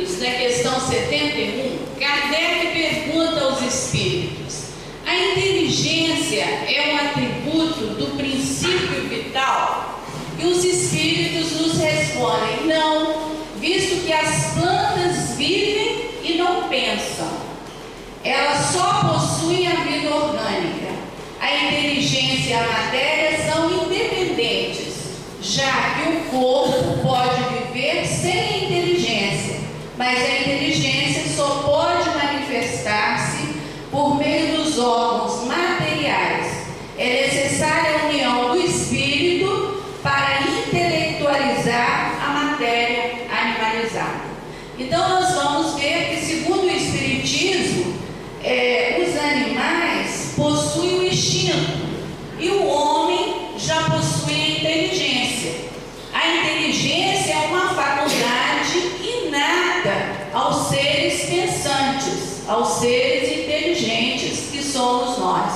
Na questão 71, Kardec pergunta aos espíritos: a inteligência é um atributo do princípio vital? E os espíritos nos respondem: não, visto que as plantas vivem e não pensam. Elas só possuem a vida orgânica. A inteligência e a matéria são independentes, já que o corpo pode viver sem a inteligência, mas a inteligência só pode manifestar-se por meio dos órgãos materiais. É necessária a união do espírito para intelectualizar a matéria animalizada. Então nós vamos ver que, segundo o Espiritismo, os animais possuem o instinto e o homem já possui a inteligência. A inteligência é uma faculdade inata aos seres pensantes, aos seres inteligentes que somos nós.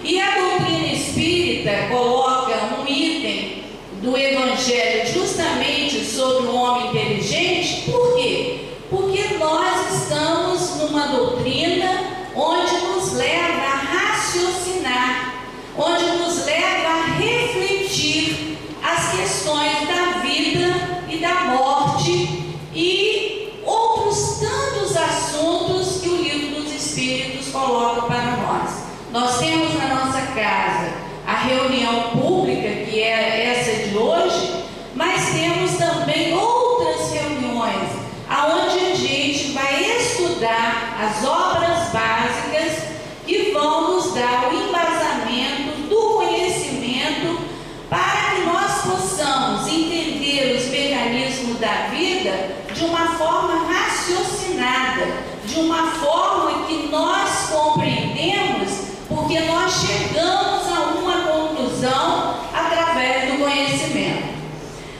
E a doutrina espírita coloca um item do Evangelho justamente sobre o homem inteligente. Por quê? Porque nós estamos numa doutrina onde nos leva a raciocinar, onde nos leva a refletir as questões da vida e da morte e outros tantos assuntos que o Livro dos Espíritos coloca para nós. Nós temos na nossa casa a reunião pública, que é essa de hoje, mas temos também outras reuniões, aonde a gente vai estudar as obras básicas que vão nos dar o embasamento do conhecimento para que nós possamos entender os mecanismos da vida de uma forma raciocinada, de uma forma que nós compreendemos, porque nós chegamos a uma conclusão através do conhecimento.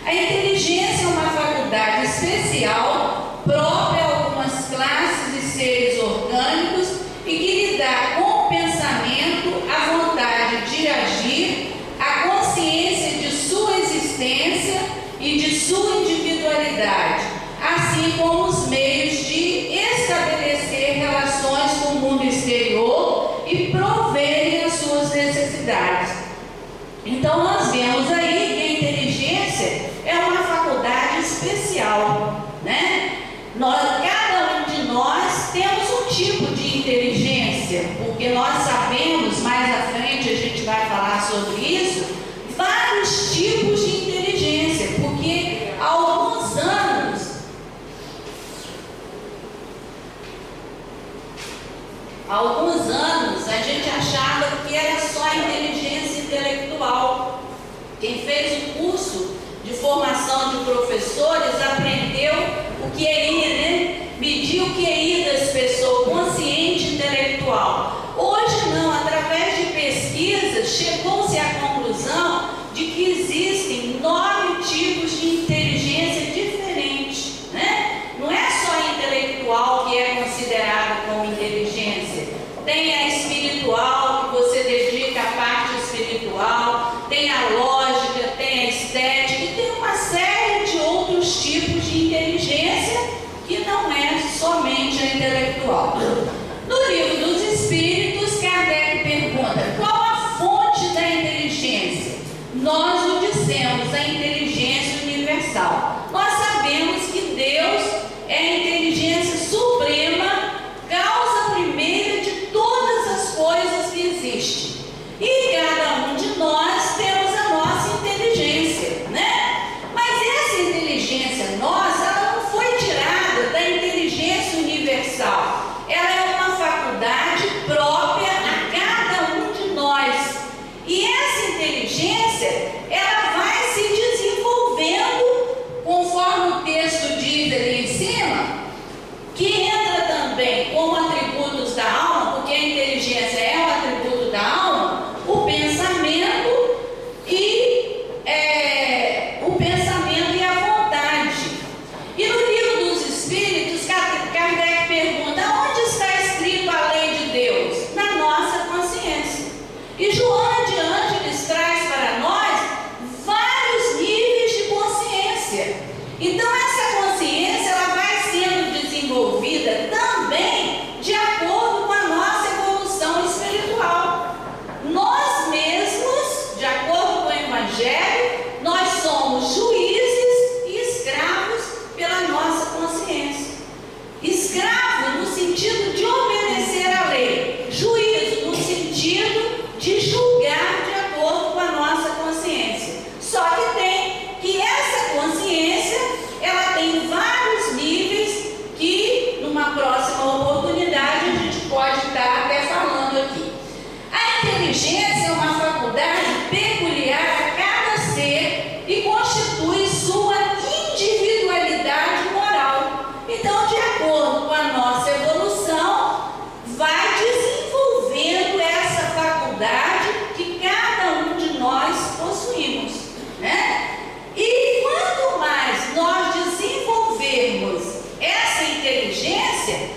A inteligência é uma faculdade especial, própria a algumas classes de seres orgânicos e que lhe dá com o pensamento a vontade de agir, a consciência de sua existência e de sua individualidade, assim como os meios de estabelecer relações com o mundo exterior e proverem as suas necessidades. Então nós vemos aí que a inteligência é uma faculdade especial, né? Cada um de nós temos um tipo de inteligência, porque nós sabemos, mais à frente a gente vai falar sobre isso, vários tipos de inteligência, porque há alguns anos a gente achava que era só a inteligência intelectual. Quem fez o curso de formação de professores aprendeu o QI, né? Mediu o QI das pessoas, consciente intelectual. Hoje não, através de pesquisas, chegou-se à conclusão de que existem 9 tipos de inteligência diferentes, né? Não é só a intelectual que é considerada como inteligência. Tem a espiritual, que você dedica à parte espiritual, tem a lógica, tem a estética, e tem uma série de outros tipos de inteligência que não é somente a intelectual. No Livro dos Espíritos, Kardec pergunta: qual a fonte da inteligência? Nós o dissemos, a inteligência universal. Nós sabemos que Deus é a inteligência suprema, causa primeira de todas as coisas que existem. E cada um de nós temos a nossa inteligência, né? Mas essa inteligência nossa, ela não foi tirada da inteligência universal. Ela é Então, de acordo com a nossa evolução, vai desenvolvendo essa faculdade que cada um de nós possuímos, né? E quanto mais nós desenvolvermos essa inteligência,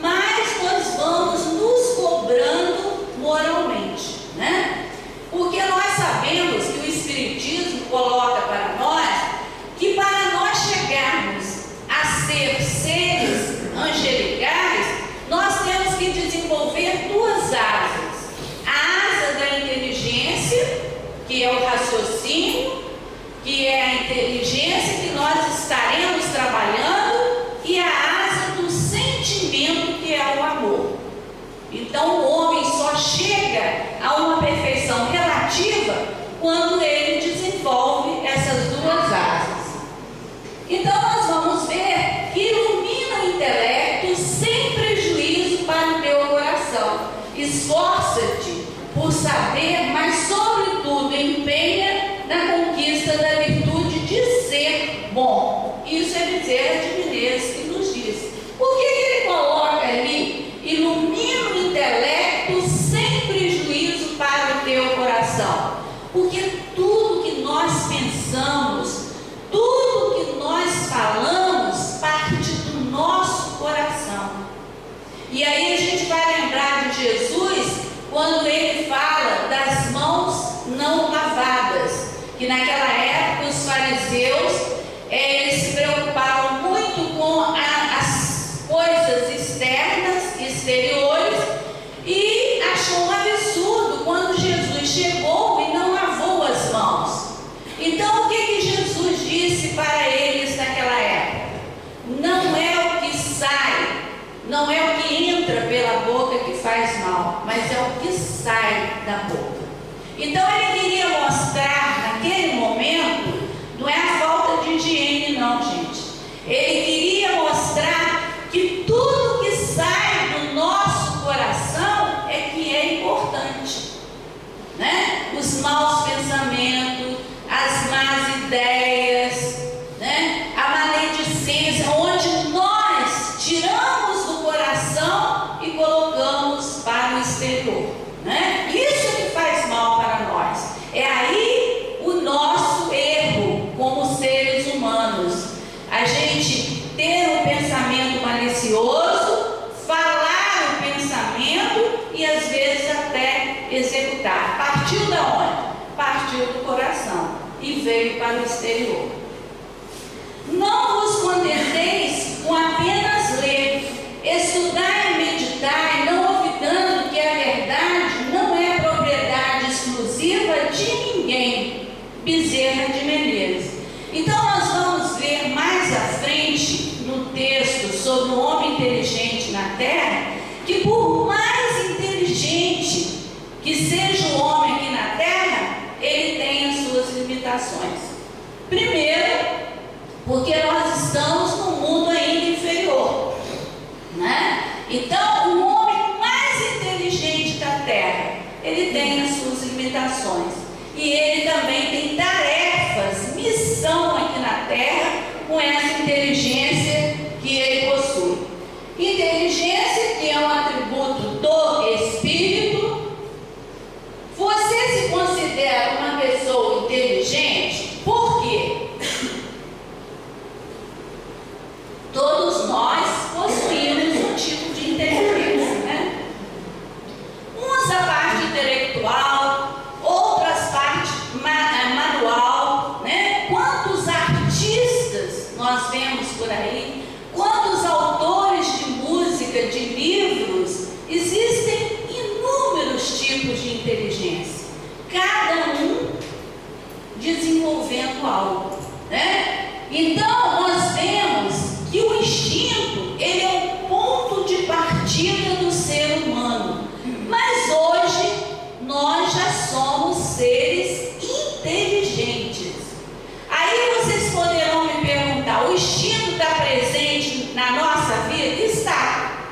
mais nós vamos nos cobrando moralmente, né? Porque nós sabemos que o Espiritismo coloca para nós que para nós chegarmos a ser seres angelicais, nós temos que desenvolver duas asas. A asa da inteligência, que é o raciocínio, que é a inteligência que nós estaremos trabalhando, e a asa do sentimento, que é o amor. Então o homem só chega a uma perfeição relativa quando ele desenvolve essas duas asas. Então nós vamos ver que ilumina o intelecto sem prejuízo para o teu coração. Esforça-te por saber, mas sobretudo empenha na conquista da virtude de ser bom. Isso é Bezerra de Menezes que nos diz. Por que ele coloca ali, ilumina o intelecto sem prejuízo para o teu coração? Porque tudo que nós pensamos, tudo que nós falamos, parte do nosso coração. E aí a gente vai lembrar de Jesus quando ele fala das mãos não lavadas, que naquela época os fariseus eles se preocupavam muito com as coisas externas, exteriores, e achou um absurdo quando Jesus chegou e não lavou as mãos. Então o que Jesus disse para eles naquela época? Não é o que sai, não é o que entra pela boca que faz mal, mas é o que sai da boca. Então ele queria mostrar naquele momento, não é a falta de higiene não, gente. Ele queria mostrar que tudo que sai do nosso coração é que é importante, né? Os maus pensamentos, as más ideias, né? A maledicência, onde nós tiramos do coração e colocamos para o exterior, né? Isso que faz mal para nós. É aí o nosso erro como seres humanos. A gente ter um pensamento malicioso, falar o pensamento e às vezes até executar. Partiu da onde? Partiu do coração e veio para o exterior. Não vos contenteis com apenas ler, estudar e meditar, não olvidando que a verdade não é propriedade exclusiva de ninguém. Bezerra de Menezes. Então nós vamos ver mais à frente no texto sobre o homem inteligente na terra, que por mais inteligente que seja o homem aqui na terra, ele tem as suas limitações. Primeiro, porque nós estamos num mundo ainda inferior, né? Então o homem mais inteligente da terra, ele tem as suas limitações. E ele também tem tarefas, missão aqui na terra, com essa inteligência que ele possui. Inteligência que é um atributo do Espírito. Você se considera uma pessoa inteligente? Por quê? Todos nós possuímos um tipo de inteligência, né? Uns a parte intelectual, outras parte manual, né? Quantos artistas nós vemos por aí, quantos autores de música, de livros, existem inúmeros tipos de inteligência, cada um desenvolvendo algo, né? Então nós vemos que o instinto, ele é o ponto de partida do ser humano, mas hoje nós já somos seres inteligentes. Aí vocês poderão me perguntar, o instinto está presente na nossa vida? Está,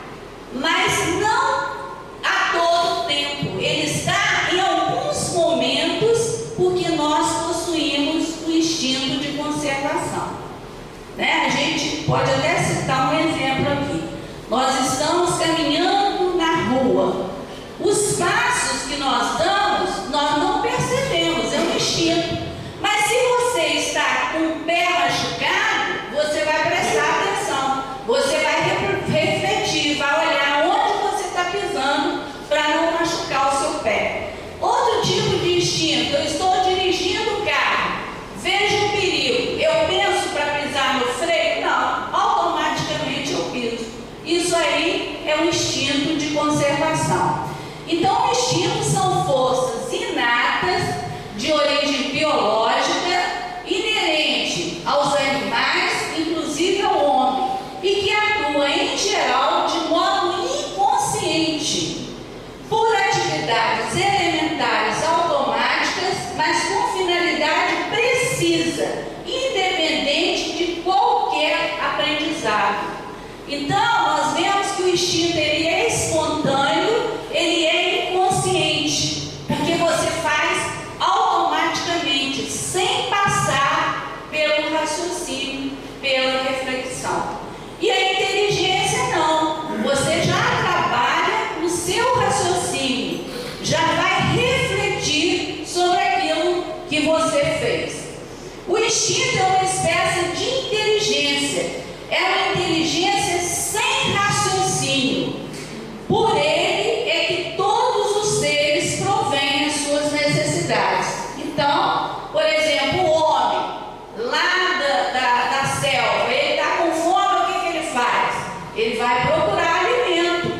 mas não a todo tempo. Ele está em alguns momentos, porque nós possuímos o instinto de conservação, né? A gente pode até citar um exemplo. é um instinto de conservação. Então, instintos são forças inatas de origem biológica, inerente aos animais, inclusive ao homem, e que atua em geral de modo inconsciente, por atividades elementares automáticas, mas com finalidade precisa, independente de qualquer aprendizado. Então, nós vemos que o instinto ele é espontâneo, ele é inconsciente, porque você faz automaticamente, sem passar pelo raciocínio, pela reflexão. E a inteligência não, você já trabalha no seu raciocínio, já vai refletir sobre aquilo que você fez. O instinto é uma espécie de inteligência, é uma inteligência sem raciocínio. Por ele é que todos os seres provêm as suas necessidades. Então, por exemplo, o homem lá da selva, ele está com fome, o que ele faz? Ele vai procurar alimento.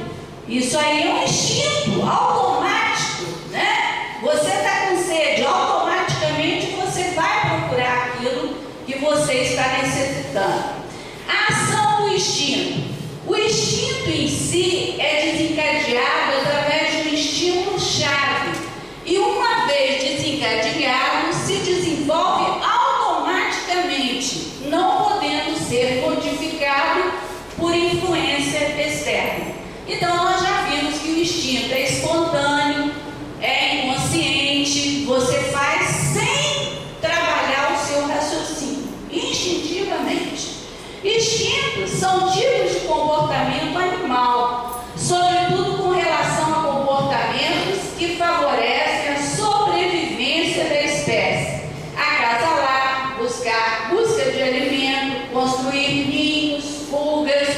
Isso aí é um instinto automático, né? Você está com sede, automaticamente você vai procurar aquilo que você está necessitando. A ação do instinto. O instinto em si é desencadeado através de um estímulo-chave. E uma vez desencadeado, se desenvolve automaticamente, não podendo ser modificado por influência externa. Então, nós já vimos que o instinto é espontâneo, é inconsciente, você faz sem trabalhar o seu raciocínio, instintivamente. Instintos são tipos de comportamento animal, sobretudo com relação a comportamentos que favorecem a sobrevivência da espécie. Acasalar, busca de alimento, construir ninhos, fugas.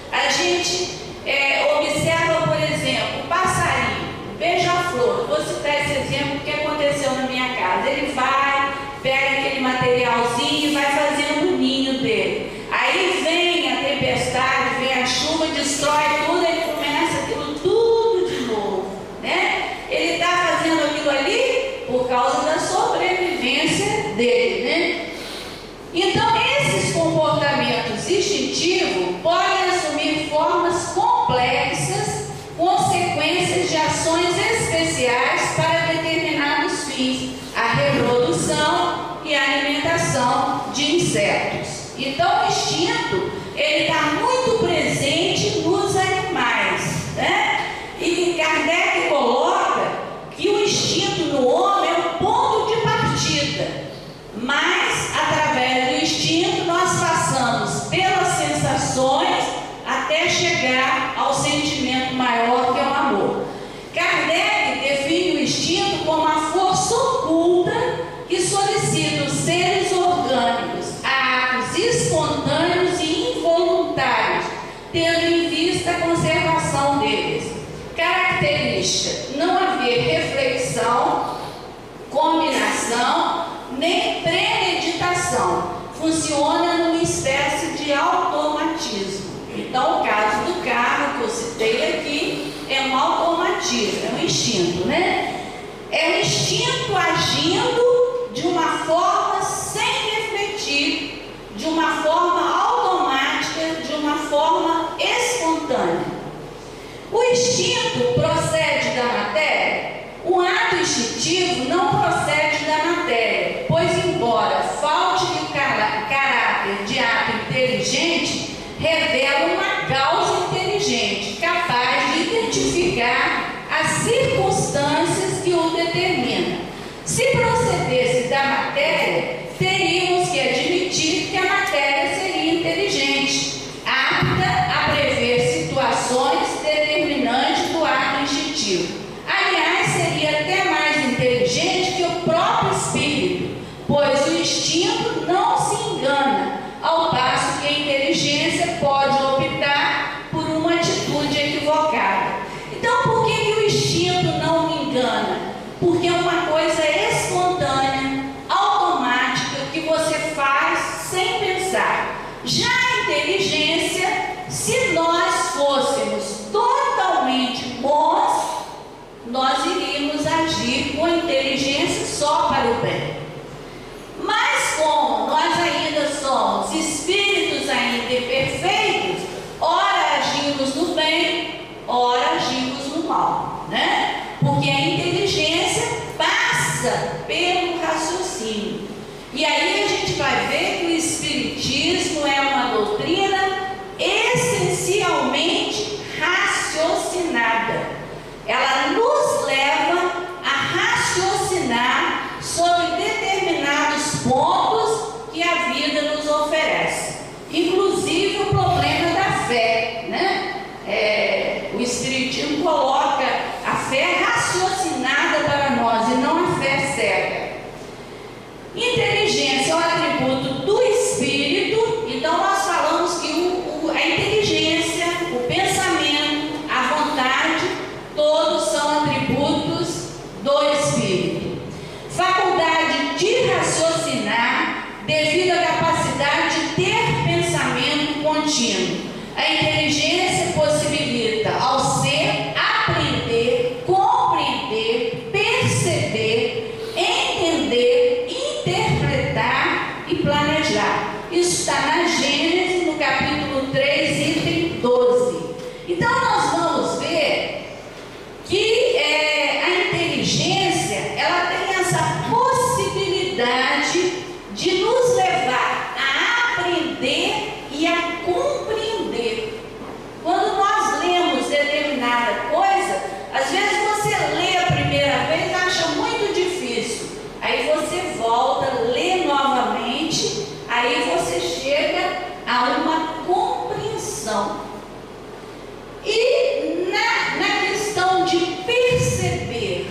A gente observa, por exemplo, o passarinho, beija-flor. Vou citar esse exemplo que aconteceu na minha casa. Ele vai, pega aquele materialzinho e vai fazendo o ninho dele. Aí vem a tempestade, vem a chuva, destrói tudo, ele começa aquilo tudo de novo, né? Ele está fazendo aquilo ali por causa da sobrevivência dele, né? Então, esses comportamentos instintivos podem assumir formas complexas, consequências de ações especiais para determinados fins, a reprodução e a alimentação de insetos. Então, o instinto, ele está muito presente nos animais, né? E Kardec coloca que o instinto no homem é um ponto de partida, mas, através do instinto, nós passamos pelas sensações até chegar ao sentimento maior, que é o amor. Kardec define o instinto como uma força oculta que solicita os seres orgânicos a atos espontâneos e involuntários, tendo em vista a conservação deles. Característica: não haver reflexão, combinação, nem premeditação. Funciona numa espécie de automatismo. Então, o caso do carro que eu citei aqui é um automatismo, é um instinto, né? É um instinto agindo de uma forma sem refletir, de uma forma automática, de uma forma espontânea. O instinto procede da matéria? O ato instintivo não procede da matéria, pois, embora falte-lhe o caráter de ato inteligente, revela uma causa inteligente, capaz de identificar as circunstâncias que o determinam. Se procedesse da matéria, teríamos que admitir que a matéria seria inteligente, apta a prever situações determinantes do ato instintivo. Aliás, seria até mais inteligente que o próprio espírito, pois o instinto não se engana, ao passo que a inteligência pode optar por uma atitude equivocada. Então, por que o instinto não me engana? ela nos leva a raciocinar sobre determinados pontos que a vida nos oferece, inclusive o problema da fé, né? O Espiritismo coloca a fé raciocinada para nós e não a fé cega. Inteligência é um atributo do espírito, então nós falamos que a inteligência, o pensamento, a vontade, todos são atributos do espírito. Faculdade de raciocinar devido à capacidade de ter pensamento contínuo. A inteligência possibilita ao ser aprender, compreender, perceber, entender, interpretar e planejar. Isso está na Gênesis, no capítulo 3, item 12. Então nós vamos ver que a inteligência, ela tem essa possibilidade de nos levar a aprender e a compreender. Quando nós lemos determinada coisa, às vezes você lê a primeira vez e acha muito difícil. Aí você volta, lê novamente, aí você chega a uma compreensão. E na questão de perceber,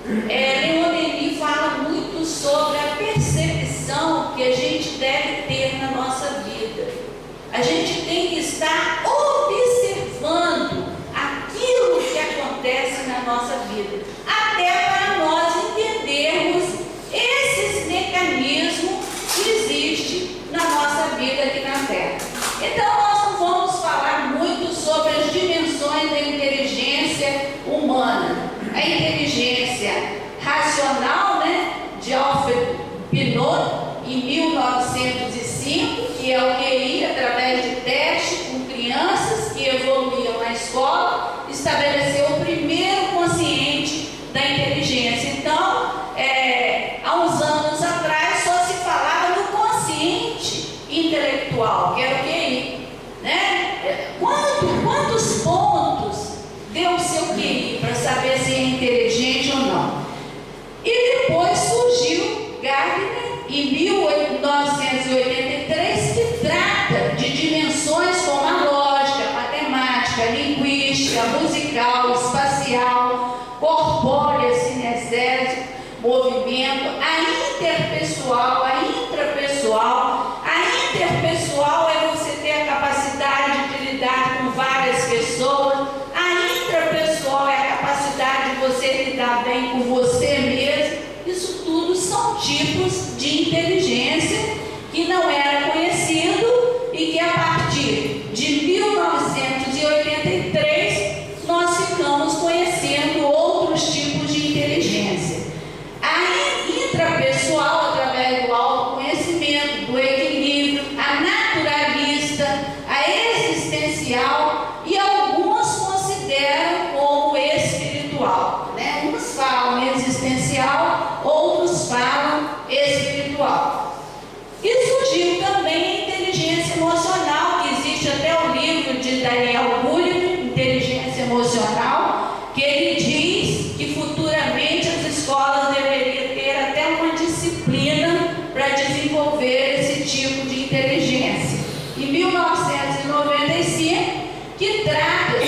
Leon Denis fala muito sobre a percepção que a gente deve ter na nossa vida. A gente tem que estar observando aquilo que acontece na nossa vida, até para nós entendermos esses mecanismos que existem na nossa vida aqui na Terra. Então nós não vamos falar muito sobre as dimensões da inteligência humana. A inteligência racional, né, de Alfred Binet, em 1905, que é o QI, através de teste com crianças que evoluíam na escola, estabeleceu o primeiro consciente da inteligência. Então, há uns anos atrás, só se falava do consciente intelectual, que era o QI, né? Quantos pontos deu o seu QI para saber se é inteligente ou não? E depois surgiu Gardner, em 1983, que trata de dimensões como a lógica, a matemática, a linguística, a musical, espacial, corpórea, cinestésico, movimento, a interpessoal, a intrapessoal. A interpessoal é você ter a capacidade de lidar com várias pessoas. A intrapessoal é a capacidade de você lidar bem com você mesmo. Isso tudo são tipos de inteligência que não era conhecido e que a partir de 1983 nós ficamos conhecendo outros tipos de inteligência. A intrapessoal, através do autoconhecimento, do equilíbrio, a naturalista, a existencial e alguns consideram como espiritual, né? Uns falam existencial, outros falam espiritual. E surgiu também a inteligência emocional, que existe até o livro de Daniel Goleman, Inteligência Emocional, que ele diz que futuramente as escolas deveriam ter até uma disciplina para desenvolver esse tipo de inteligência. Em 1995, que trata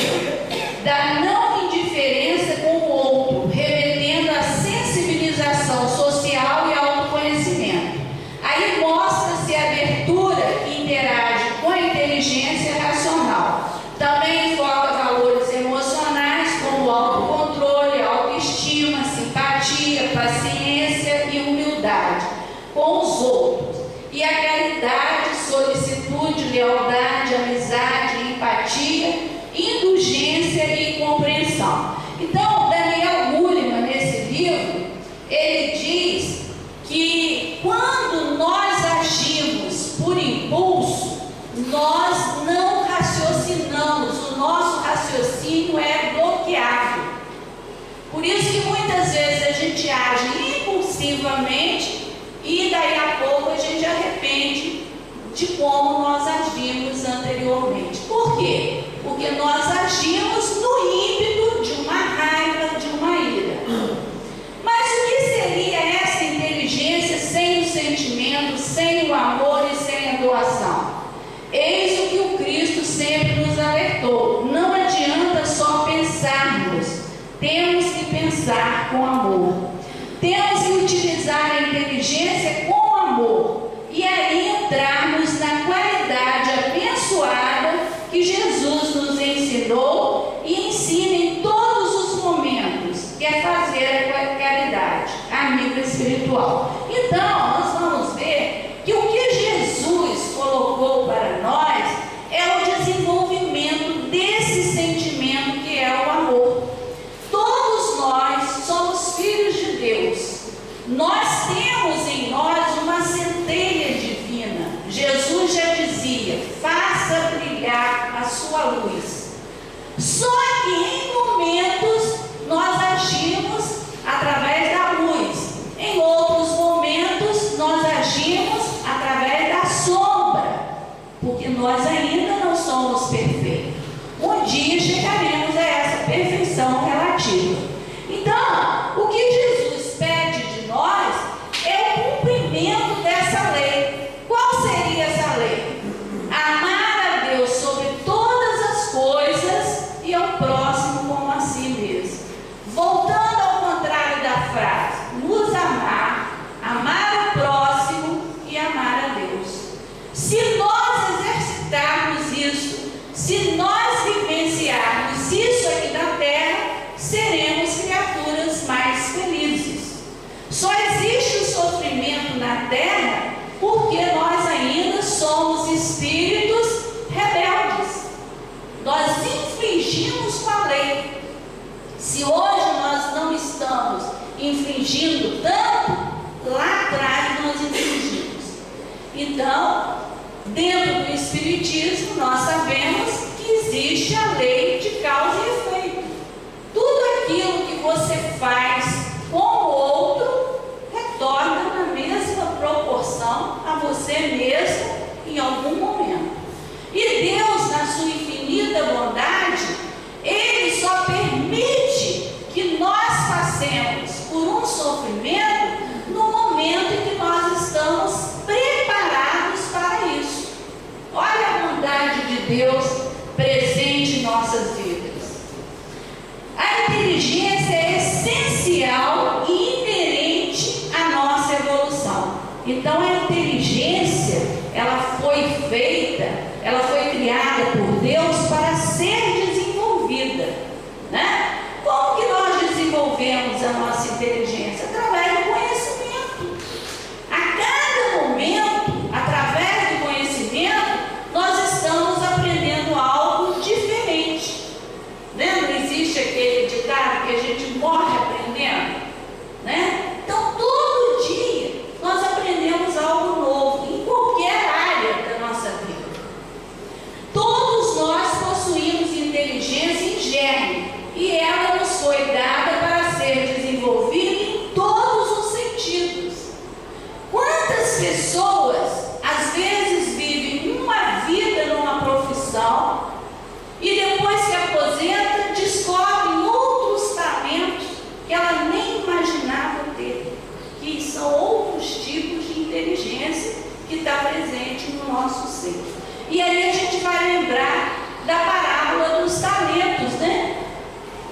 da não indiferença com o outro, remetendo à sensibilização social e autoconhecimento. Aí mostra-se a abertura que interage com a inteligência racional. Também foca valores emocionais como autocontrole, autoestima, simpatia, paciência e humildade com os outros. E a caridade, solicitude, lealdade, amizade, empatia, indulgência e compreensão. Então, Daniel Goleman, nesse livro, ele diz que quando nós agimos por impulso, nós não raciocinamos, o nosso raciocínio é bloqueado. Por isso que muitas vezes a gente age impulsivamente e daí a pouco a gente arrepende de como nós agimos anteriormente. Por quê? Porque nós agimos no ímpeto de uma temos que pensar com amor. Temos que utilizar a inteligência com amor e aí entrarmos na qualidade abençoada que Jesus nos ensinou e ensina em todos os momentos, que é fazer a caridade, amigo espiritual. Então, nós vamos ver que o que Jesus colocou para nós é o desenvolvimento desse sentimento que é o amor. Todos nós somos filhos de Deus. Nós temos em nós uma centelha divina. Jesus já dizia: faça brilhar a sua luz. Só que em momentos nós agimos através da luz, em outros momentos nós agimos através da sombra, porque nós ainda não somos perfeitos. Um dia chegaremos a essa perfeição relativa. Então, o que Jesus pede de nós é o cumprimento dessa lei. Qual seria essa lei? Amar a Deus sobre todas as coisas e ao próximo como a si mesmo. Voltando ao contrário da frase, nos amar, amar o próximo e amar a Deus. Se nós exercitarmos isso, se nós vivenciarmos isso aqui na terra, seremos criaturas mais felizes. Só existe o sofrimento na terra porque nós ainda somos espíritos rebeldes. Nós infringimos com a lei. Se hoje nós não estamos infringindo tanto, lá atrás nós infringimos. Então, dentro do Espiritismo, nós sabemos que existe a lei de causa e efeito. Tudo aquilo que você faz com o outro retorna na mesma proporção a você mesmo em algum momento. E Deus, na sua infinita bondade, Ele só permite que nós passemos por um sofrimento no momento em que nós estamos preparados para isso. Olha a bondade de Deus presente em nossas vidas. A inteligência é essencial e inerente à nossa evolução. Então, a inteligência, ela foi feita, ela foi criada por Deus para ser desenvolvida, né? Como que nós desenvolvemos a nossa inteligência? Através do conhecimento. A cada momento, através do conhecimento, nós estamos aprendendo algo diferente. Não existe aquele ditado que a gente morre aprendendo, né? Então, todo dia nós aprendemos algo novo em qualquer área da nossa vida. Todos nós possuímos inteligência em germe e ela nos foi dada para ser desenvolvida em todos os sentidos. Quantas pessoas às vezes vivem uma vida numa profissão e depois que aposenta descobrem outros talentos que ela nem imaginava ter, que são outros tipos de inteligência que está presente no nosso ser. E aí a gente vai lembrar da parábola dos talentos, né?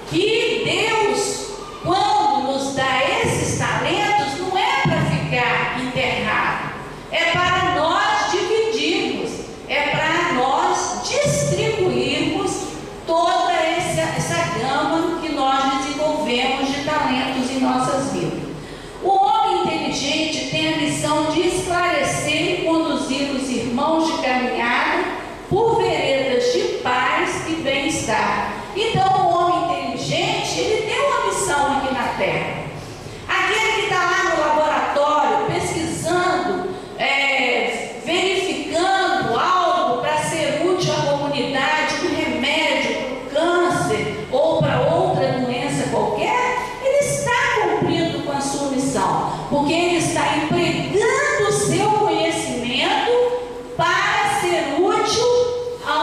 Que Deus, quando nos dá esses talentos, não é para ficar enterrado, é para nós dividirmos, é para nós distribuirmos toda essa gama que nós desenvolvemos de talentos em nossas vidas. O homem inteligente tem a missão de esclarecer e conduzir os irmãos de caminhada por veredas de paz e bem-estar. Então, o homem inteligente, ele tem uma missão aqui na Terra. Aquele que está lá no laboratório, pesquisando, verificando algo para ser útil à comunidade, um remédio para o câncer ou para outra doença qualquer, ele está cumprindo com a sua missão, porque ele está empregando o seu conhecimento para ser útil a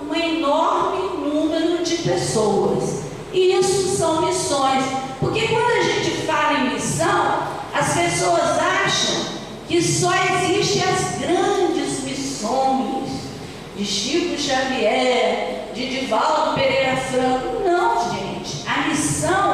um enorme número de pessoas. E isso são missões, porque quando a gente fala em missão, as pessoas acham que só existem as grandes missões de Chico Xavier, de Divaldo Pereira Franco. Não, gente, a missão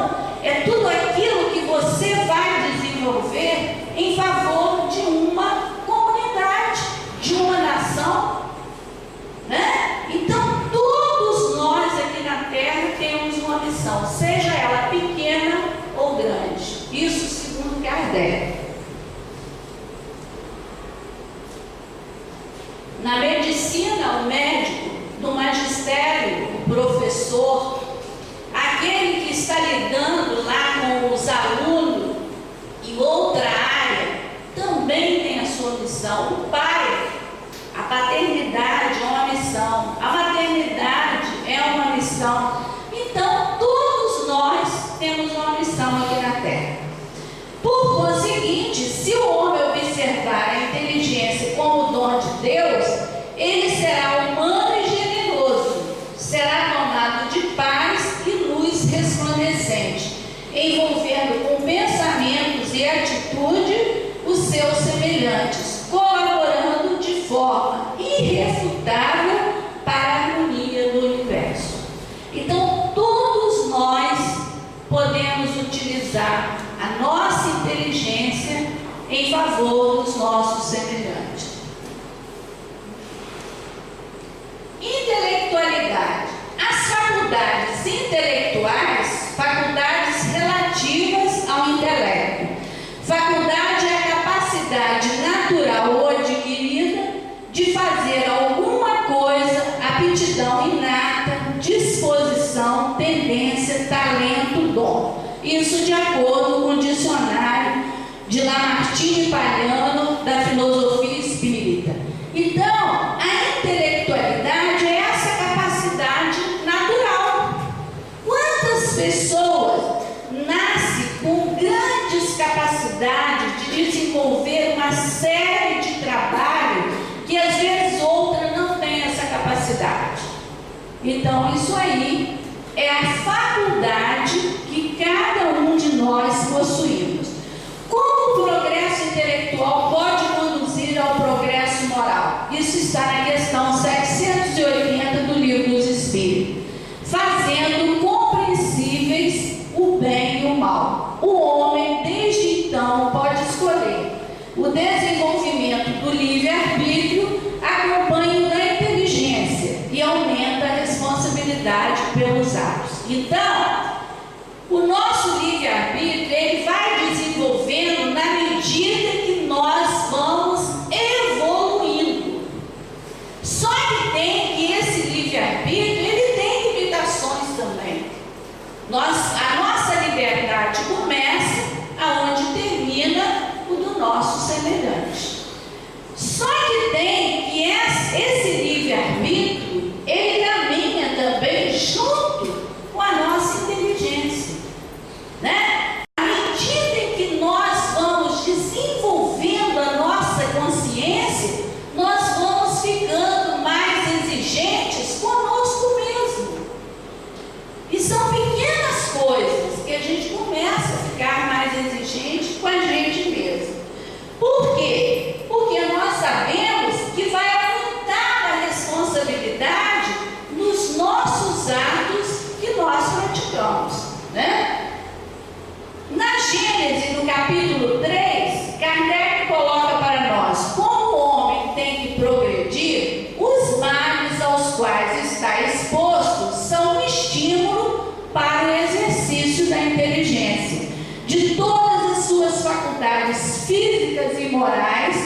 professor, aquele que está lidando lá com os alunos em outra área, também tem a sua missão. O pai, a paternidade é uma missão, a maternidade é uma missão. Então, todos nós temos uma missão aqui na Terra. Por conseguinte, se o homem observar a inteligência como dom de Deus, ele será humano e generoso, será tomado de paz e luz resplandecente, envolvendo com pensamentos e atitude os seus semelhantes, colaborando de forma irrefutável para a harmonia do universo. Então, todos nós podemos utilizar a nossa inteligência em favor dos nossos semelhantes. Intelectualidade. As faculdades intelectuais, faculdades relativas ao intelecto. Faculdade é a capacidade natural ou adquirida de fazer alguma coisa, aptidão inata, disposição, tendência, talento, dom. Isso de acordo com o dicionário de Lamartine Palhano, da filosofia espírita. Então, a intelectualidade é essa capacidade natural. Quantas pessoas nascem com grandes capacidades de desenvolver uma série de trabalho que às vezes outra não tem essa capacidade? Então, isso aí é a faculdade que cada um de nós possuímos. Como o progresso intelectual pode conduzir ao progresso moral? Isso está na questão 780 do Livro dos Espíritos. Fazendo compreensíveis o bem e o mal. O homem, desde então, pode escolher. O desenvolvimento do livre-arbítrio acompanha o da inteligência e aumenta a responsabilidade pelos atos. Então, o nosso livre-arbítrio, ele vai desenvolvendo na medida que nós vamos evoluindo. Só que tem que esse livre-arbítrio, ele tem limitações também. A nossa liberdade começa aonde termina o do nosso semelhante. Só que tem que esse livre-arbítrio, ele caminha também junto com a nossa inteligência, né? À medida em que nós vamos desenvolvendo a nossa consciência, nós vamos ficando mais exigentes conosco mesmo. E são pequenas coisas que a gente começa a ficar mais exigente com a gente mesmo. Por quê? Porque nós sabemos que vai aumentar a responsabilidade nos nossos atos que nós praticamos, né? Na Gênesis, no capítulo 3, Kardec coloca para nós: como o homem tem que progredir, os males aos quais está exposto são um estímulo para o exercício da inteligência, de todas as suas faculdades físicas e morais,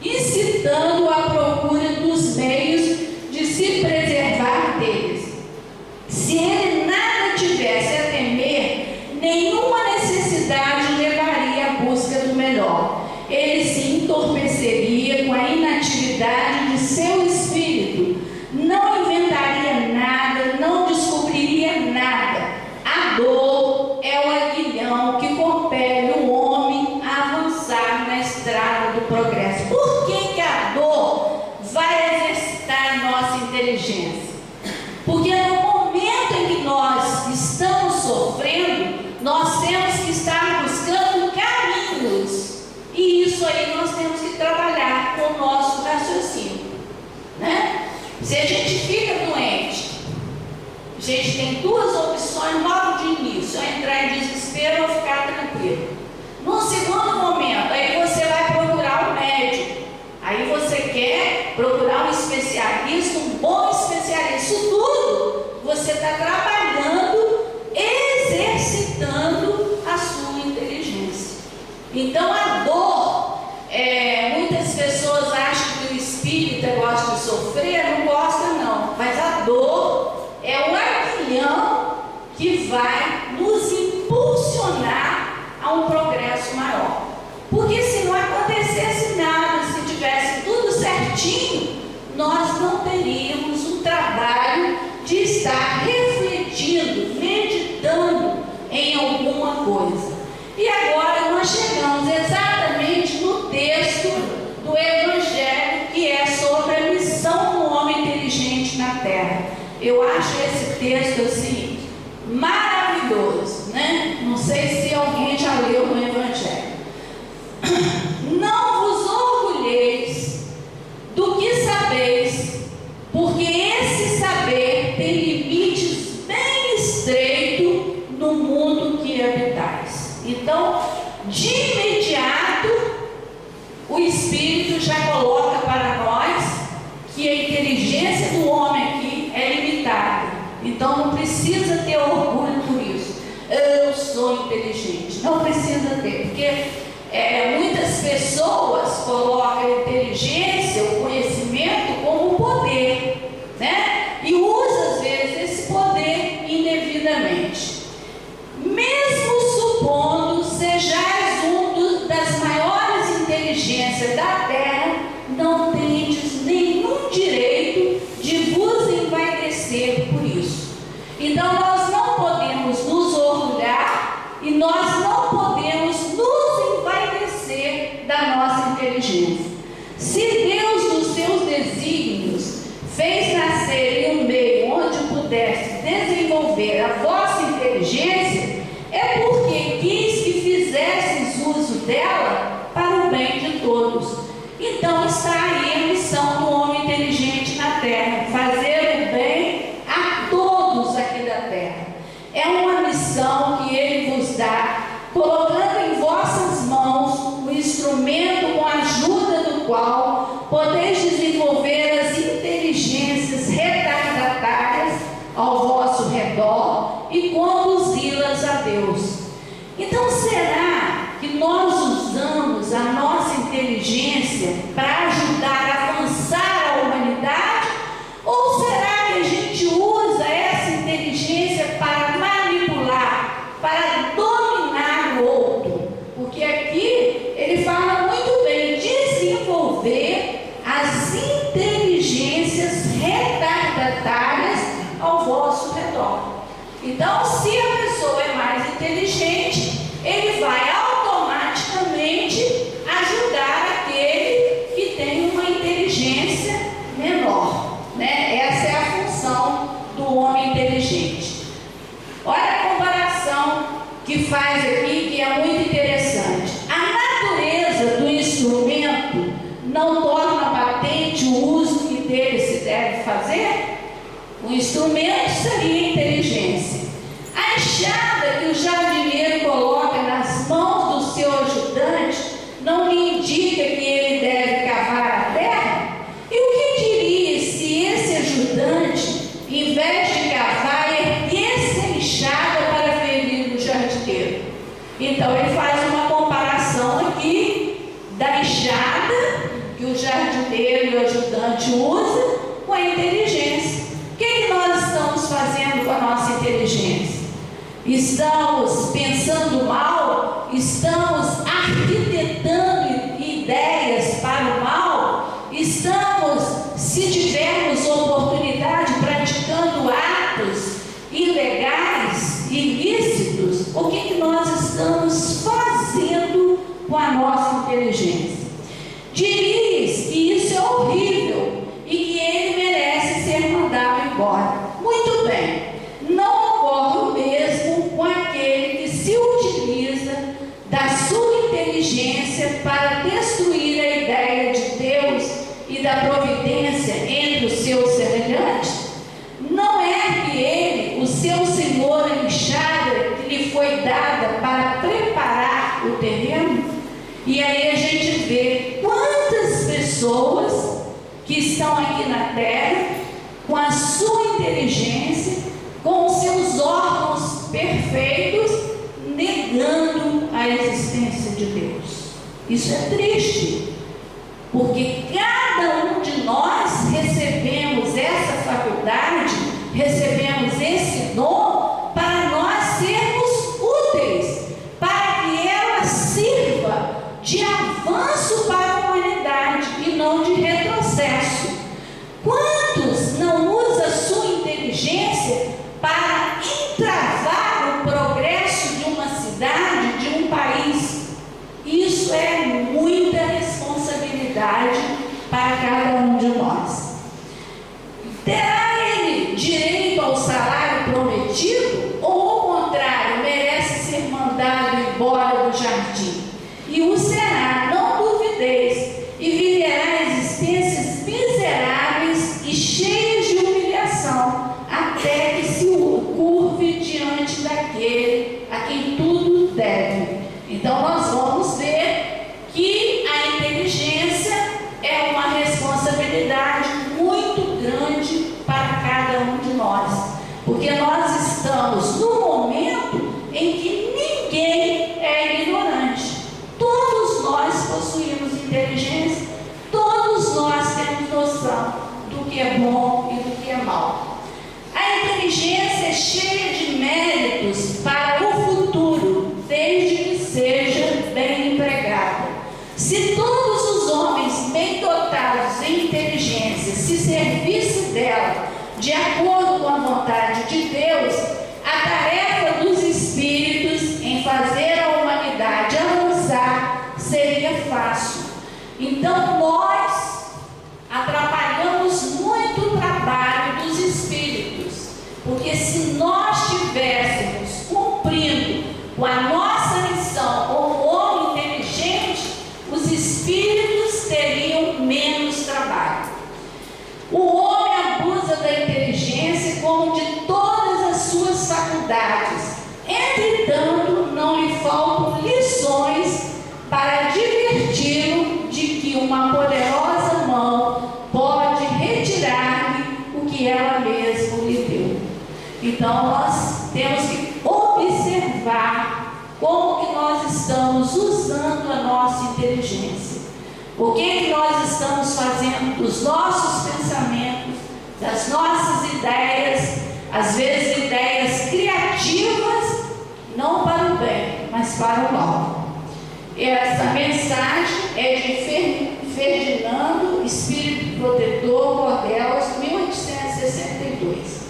incitando a procura dos meios de se preservar deles. Se ele nada tivesse a temer, nenhuma necessidade levaria à busca do melhor. Ele se entorpeceria com a inatividade de seu espírito, não inventaria nada, não descobriria nada. A dor é o aguilhão que compele o homem a avançar na estrada do progresso. Por que a dor vai exercitar a nossa inteligência? Porque no momento em que nós estamos sofrendo, nós temos que estar buscando caminhos. E isso aí nós temos que trabalhar com o nosso raciocínio, né? Se a gente fica doente, a gente tem duas opções logo de início: ou entrar em desespero ou ficar tranquilo. No segundo momento, aí você vai procurar um médico. Aí você quer procurar um especialista, um bom especialista. Isso tudo você está trabalhando, exercitando a sua inteligência. Então a dor, muitas pessoas acham que o espírita gosta de sofrer. Não gosta não, mas a dor é o vai nos impulsionar a um progresso maior. Porque se não acontecesse nada, se tivesse tudo certinho, nós não teríamos o trabalho de estar refletindo, meditando em alguma coisa. E agora nós chegamos exatamente no texto do Evangelho, que é sobre a missão do homem inteligente na Terra. Eu acho esse texto assim maravilhoso, né? Não sei se alguém já leu no Evangelho. Não vos orgulheis do que sabeis, porque esse saber tem limites bem estreitos no mundo que habitais. Então, de imediato, o Espírito já coloca para nós que a inteligência do homem aqui é limitada. Então, não precisa ter orgulho por isso. Eu sou inteligente. Não precisa ter, porque muitas pessoas colocam a inteligência, o conhecimento, como poder, né? E usa, às vezes, esse poder indevidamente. Mesmo supondo sejais das maiores inteligências da terra, não tendes nenhum direito de vos envaidecer por isso. Então, nós não podemos nos orgulhar e nós não podemos nos envaidecer da nossa inteligência. Se Deus, nos seus desígnios, fez nascer em um meio onde pudesse desenvolver a vossa inteligência, é porque quis que fizesses uso dela para o bem de todos. Então está aí a missão do homem inteligente na terra, fazer o bem a todos aqui da terra. É uma missão que ele vos dá, colocando em vossas mãos o instrumento com a ajuda do qual podeis desenvolver as inteligências retardatárias ao vosso redor e conduzi-las a Deus. Então, será que nós usamos a nossa inteligência para ajudar a avançar a humanidade? Ou será que a gente usa essa inteligência para manipular, para dominar o outro? Porque aqui ele fala muito bem, desenvolver as inteligências retardatárias ao vosso redor. Então, se a pessoa é mais inteligente, ele vai automaticamente ajudar aquele que tem uma inteligência menor, né? Essa é a função do homem inteligente. Olha a comparação que faz aqui, que é muito interessante. A natureza do instrumento não torna patente o uso que dele se deve fazer? O instrumento seria a inteligência. A enxada que o jardineiro coloca nas mãos do seu ajudante não lhe indica que ele deve cavar a terra? E o que diria se esse ajudante, em vez de cavar, erguesse a enxada para ferir o jardineiro? Então ele faz uma comparação aqui da enxada que o jardineiro e o ajudante usam com a inteligência. O que nós estamos fazendo com a nossa inteligência? Estamos pensando mal? Estamos arquitetando ideias para o mal? Estamos, se tivermos oportunidade, praticando atos ilegais, ilícitos? O que nós estamos fazendo com a nossa inteligência? Diz que isso é horrível e que ele merece ser mandado embora. Muito bem, não ocorre o mesmo com aquele que se utiliza da sua inteligência para destruir a ideia de Deus e da providência entre os seus semelhantes. Não é que ele, o seu Senhor, a enxada que lhe foi dada para preparar o terreno? E aí a gente vê quantas pessoas que estão aqui na terra, com a sua inteligência, com os seus órgãos perfeitos, negando a existência de Deus. Isso é triste, porque cada um de nós recebemos essa faculdade, recebemos esse dom para nós inteligência para entravar o progresso de uma cidade, de um país. Isso é muita responsabilidade para cada um de nós. Terá ele direito ao salário prometido ou, ao contrário, merece ser mandado embora do jardim? E o será, não duvideis, e viverá existências miseráveis e cheias de humilhação, até que se curve diante daquele a quem tudo deve. Então nós vamos ver que a inteligência é uma responsabilidade muito grande para cada um de nós, porque nós estamos no momento em que ninguém é ignorante. Todos nós possuímos inteligência, todos nós temos noção do que é bom e do que é mal. A inteligência é cheia de méritos para o futuro, desde que seja bem empregada. Se todos os homens bem dotados em inteligência se servissem dela de acordo com a vontade de Deus, a tarefa dos espíritos em fazer a humanidade avançar seria fácil. Então nós atrapalhamos muito o trabalho dos espíritos, porque se nós estivéssemos cumprindo com a nossa missão como homem inteligente, os espíritos teriam menos trabalho. O homem abusa da inteligência como de todas as suas faculdades. Entretanto, não lhe faltam lições para diverti-lo de que uma poderosa mão pode retirar-lhe o que ela mesma lhe deu. Então, nós temos que observar como que nós estamos usando a nossa inteligência. O que nós estamos fazendo dos nossos pensamentos, das nossas ideias, às vezes ideias criativas, não para o bem, mas para o mal. Essa mensagem é de Ferdinando Espírito Protetor Cordelas, 1862.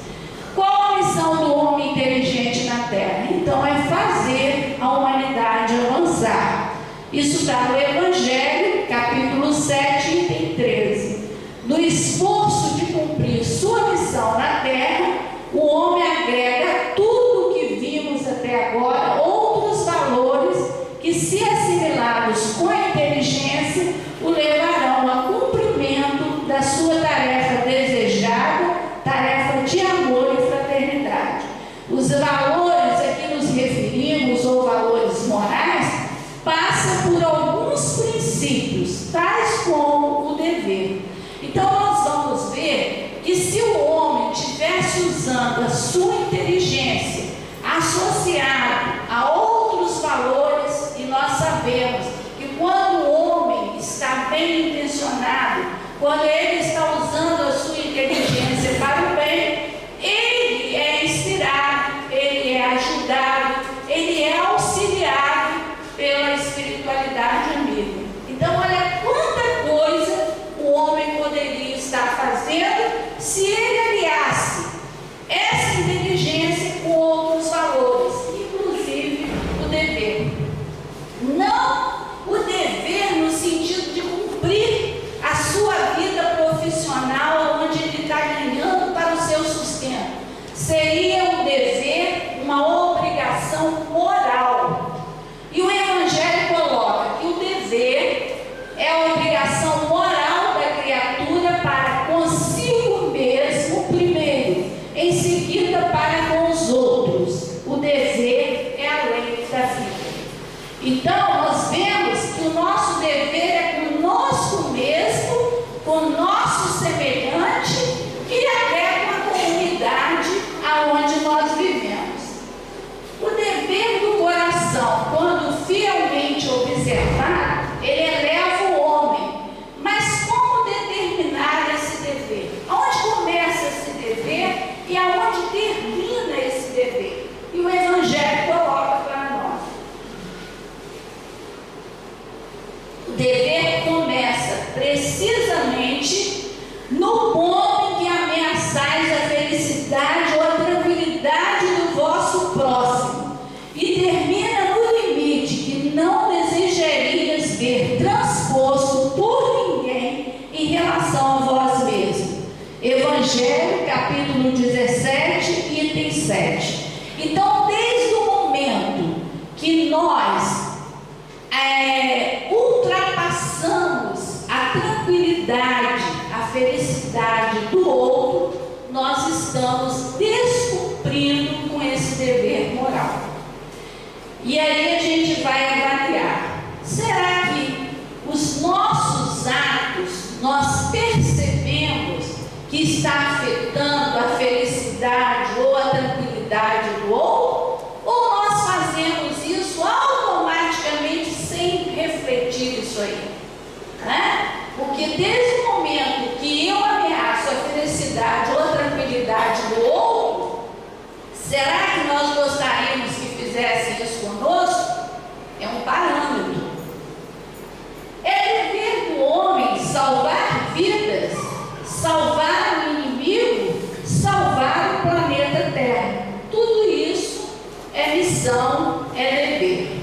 Qual a missão do homem inteligente na Terra? Então é fazer a humanidade avançar. Isso está no Evangelho, capítulo 7, item 13. No esforço de cumprir sua missão na Terra, o homem agrega a tudo o que vimos até agora outros valores que, se assimilados com a inteligência, o levarão ao cumprimento da sua tarefa desejada, tarefa de amor e fraternidade. Os valores a que nos referimos, ou valores morais, passam por alguns princípios, tais como o dever. Então nós vamos ver que se o homem estivesse usando a sua inteligência associado a outros valores, e nós sabemos que quando o homem está bem intencionado, quando ele está usando a sua inteligência para o bem, ele é inspirado, ele é ajudado, ele é auxiliado pela espiritualidade amiga. Então olha quanta coisa o homem poderia estar fazendo se ele aliasse essa inteligência com outros valores, inclusive o dever. Não o dever no sentido de cumprir a sua vida profissional, onde ele está ganhando para o seu sustento. Seria um dever, uma obrigação moral. E o Evangelho coloca que o dever é a obrigação moral da criatura para consigo mesmo primeiro, em seguida para com os outros. O dever é a lei da vida. Então, nós vemos que o nosso dever é conosco mesmo, com o nosso semelhante e até com a comunidade aonde nós vivemos. O dever do coração, quando fielmente observado, ele eleva o homem. Mas como determinar esse dever? Aonde começa esse dever e aonde termina esse dever? E o Evangelho coloca para nós. O dever começa precisamente no ponto em que ameaçais a felicidade ou a tranquilidade Evangelho, capítulo 17, item 7. Então, desde o momento que nós ultrapassamos a tranquilidade, a felicidade do outro, nós estamos descumprindo com esse dever moral. E aí a gente vai avaliar: será que os nossos atos nós percebemos que está afetando a felicidade ou a tranquilidade do outro? Ou nós fazemos isso automaticamente sem refletir isso aí? Né? Porque desde o momento que eu ameaço a felicidade ou a tranquilidade do outro, será que nós gostaríamos que fizesse isso conosco? É um parâmetro. É dever do homem salvar vidas, salvar o inimigo, salvar o planeta Terra. Tudo isso é missão, é dever.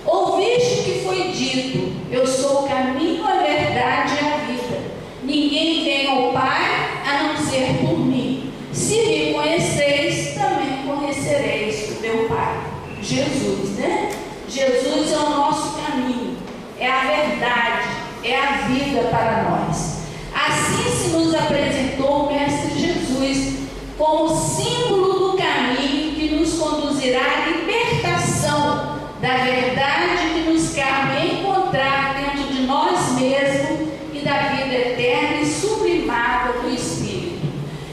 Ouviste que foi dito: eu sou o caminho, a verdade e a vida. Ninguém vem ao Pai a não ser por mim. Se me conheceis, também conhecereis o meu Pai. Jesus, né? Jesus é o nosso caminho, é a verdade, é a vida para nós. Assim se nos apresentou o Mestre Jesus como símbolo do caminho que nos conduzirá à libertação da verdade que nos cabe encontrar dentro de nós mesmos e da vida eterna e sublimada do Espírito.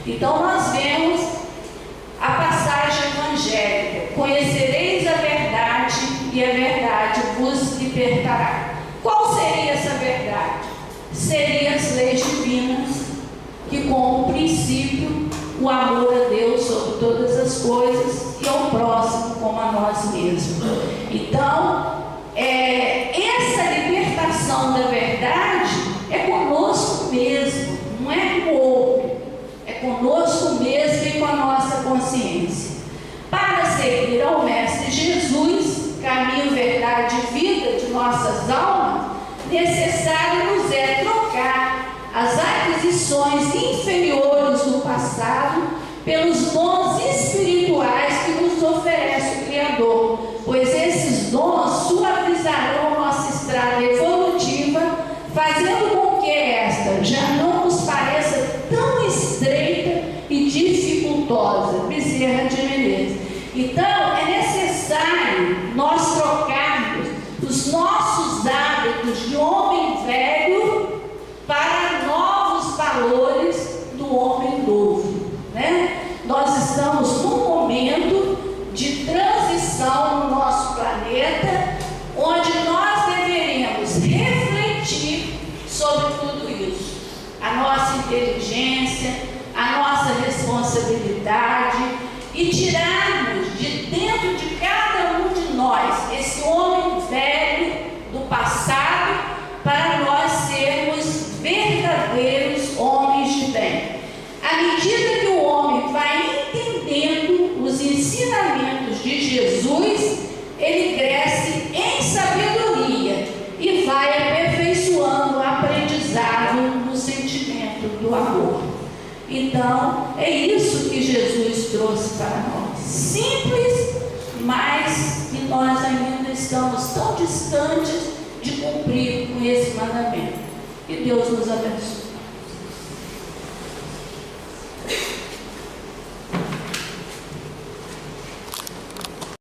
Então nós vemos a passagem evangélica: conhecereis a verdade e a verdade vos libertará. Qual seria essa verdade? Seriam as leis divinas, que como princípio o amor a Deus sobre todas as coisas e ao próximo como a nós mesmos. Então, essa libertação da verdade é conosco mesmo, não é com o outro, é conosco mesmo e com a nossa consciência. Para seguir ao Mestre Jesus, caminho, verdade e vida de nossas almas, necessário nos é trocar as aquisições inferiores do passado pelos dons espirituais que nos oferece o Criador, pois esses dons suavizarão nossa estrada evolutiva, fazendo com que esta já não nos pareça tão estreita e dificultosa. Bezerra de Menezes. Então, é necessário nós trocarmos os nossos hábitos de homem velho para novos valores do homem novo, né? Nós estamos num momento de transição no nosso planeta, onde nós deveríamos refletir sobre tudo isso, a nossa inteligência, a nossa responsabilidade, e tirarmos de dentro de cada um de nós esse homem velho do passado, para nós sermos verdadeiros homens de bem. À medida que o homem vai entendendo os ensinamentos de Jesus, ele cresce em sabedoria e vai aperfeiçoando o aprendizado no sentimento do amor. Então, é isso que Jesus trouxe para nós. Simples, mas que nós ainda estamos tão distantes de cumprir com esse mandamento. Que Deus nos abençoe.